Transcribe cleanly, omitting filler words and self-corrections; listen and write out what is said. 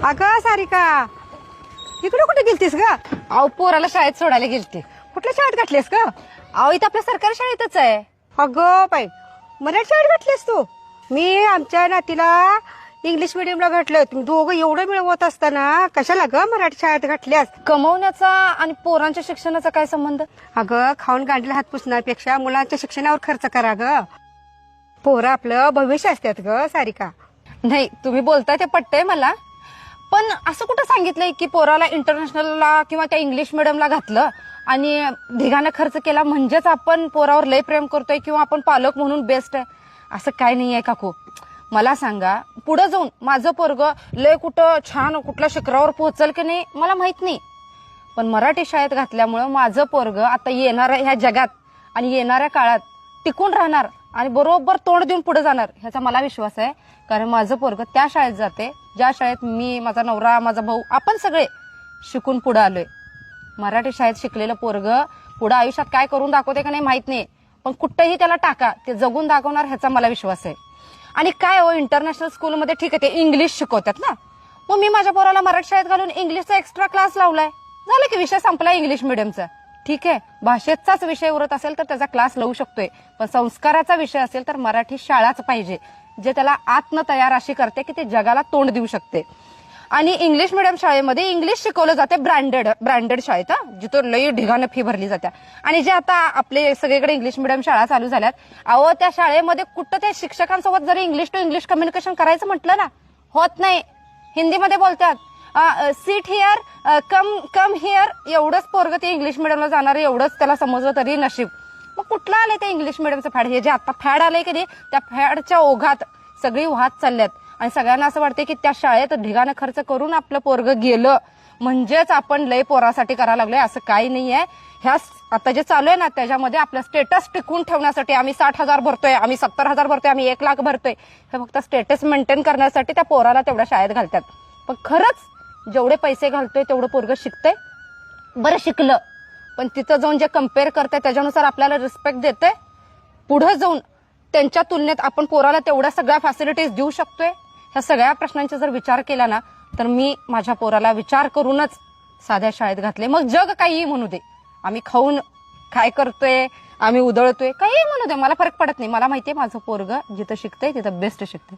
अगं सारिका, इकडे कुठे गेलतीस ग? अहो पोराला शाळेत सोडायला गेलते. कुठल्या शाळेत घातलीस ग? अहो इथं आपल्या सरकारी शाळेतच आहे. अगं बाई, मराठी शाळेत घातलीस तू? मी आमच्या नातीला इंग्लिश मिडियमला घातलं. तुम्ही दोघं एवढं मिळवत असताना कशाला ग मराठी शाळेत घातल्यास? कमवण्याचा आणि पोरांच्या शिक्षणाचा काय संबंध? अगं खाऊन गांडीला हात पुसण्यापेक्षा मुलांच्या शिक्षणावर खर्च करा ग. पोरं आपलं भविष्य असतात ग सारिका. नाही, तुम्ही बोलताय ते पटतंय मला, पण असं कुठं सांगितलंय की पोराला इंटरनॅशनलला किंवा त्या इंग्लिश मिडियमला घातलं आणि ढिगाने खर्च केला म्हणजेच आपण पोरावर लय प्रेम करतोय किंवा आपण पालक म्हणून बेस्ट आहे, असं काय नाहीये काकू. मला सांगा, पुढे जाऊन माझं पोरग लय कुठं छान कुठल्या शिखरावर पोहोचल की नाही मला माहित नाही, पण मराठी शाळेत घातल्यामुळं माझं पोरग आता येणाऱ्या ह्या जगात आणि येणाऱ्या काळात टिकून राहणार आणि बरोबर तोंड देऊन पुढे जाणार ह्याचा मला विश्वास आहे. कारण माझं पोरग त्या शाळेत जाते ज्या शाळेत मी, माझा नवरा, माझा भाऊ, आपण सगळे शिकून पुढे आलोय. मराठी शाळेत शिकलेलं पोरग पुढे आयुष्यात काय करून दाखवते का नाही माहित नाही, पण कुठंही त्याला टाका ते जगून दाखवणार ह्याचा मला विश्वास आहे. आणि काय हो, इंटरनॅशनल स्कूलमध्ये ठीक आहे ते इंग्लिश शिकवतात ना, मग मी माझ्या पोराला मराठी शाळेत घालून इंग्लिशचा एक्स्ट्रा क्लास लावलाय. झालं की विषय संपला इंग्लिश मिडियमचा. ठीक आहे, भाषेचाच विषय उरत असेल तर त्याचा क्लास लावू शकतोय, पण संस्काराचा विषय असेल तर मराठी शाळाच पाहिजे, जे त्याला आत्म तयार अशी करते की ते जगाला तोंड देऊ शकते. आणि इंग्लिश मिडियम शाळेमध्ये इंग्लिश शिकवलं जाते ब्रँडेड शाळेत, जिथं लई ढिगानं फी भरली जाते. आणि जे आता आपले सगळीकडे इंग्लिश मिडियम शाळा चालू झाल्यात, अहो त्या शाळेमध्ये कुठं त्या शिक्षकांसोबत जरी इंग्लिश टू इंग्लिश कम्युनिकेशन करायचं म्हटलं ना, होत नाही. हिंदीमध्ये बोलतात, सीट हिअर, कम हिअर, एवढंच पोरग ते इंग्लिश मिडियमला जाणार, एवढंच त्याला समजलं तरी नशीब. मग कुठलं आलंय ते इंग्लिश मिडियमचं फॅड? हे जे आता फॅड आलंय की नाही, त्या फॅडच्या ओघात सगळी वाहत चालल्यात आणि सगळ्यांना असं वाटतं की त्या शाळेत ढिगानं खर्च करून आपलं पोरग गेलं म्हणजेच आपण लय पोरासाठी करायला लागलोय. असं काही नाहीये. ह्या आता जे चालू आहे ना, त्याच्यामध्ये आपलं स्टेटस टिकून ठेवण्यासाठी आम्ही 60,000 भरतोय, आम्ही 70,000 भरतोय, आम्ही 1,00,000 भरतोय, हे फक्त स्टेटस मेंटेन करण्यासाठी त्या पोराला तेवढ्या शाळेत घालतात. पण खरंच जेवढे पैसे घालतोय तेवढं पोरग शिकतंय? बरं शिकलं, पण तिथं जाऊन जे कम्पेअर करते त्याच्यानुसार आपल्याला रिस्पेक्ट देते? पुढे जाऊन त्यांच्या तुलनेत आपण पोराला तेवढ्या सगळ्या फॅसिलिटीज देऊ शकतोय? ह्या सगळ्या प्रश्नांचा जर विचार केला ना, तर मी माझ्या पोराला विचार करूनच साध्या शाळेत घातले. मग जग काही म्हणू दे, आम्ही खाऊन काय करतोय, आम्ही उधळतोय, काही म्हणू दे, मला फरक पडत नाही. मला माहितीये माझं पोरग जिथं शिकतंय तिथं बेस्ट शिकतंय.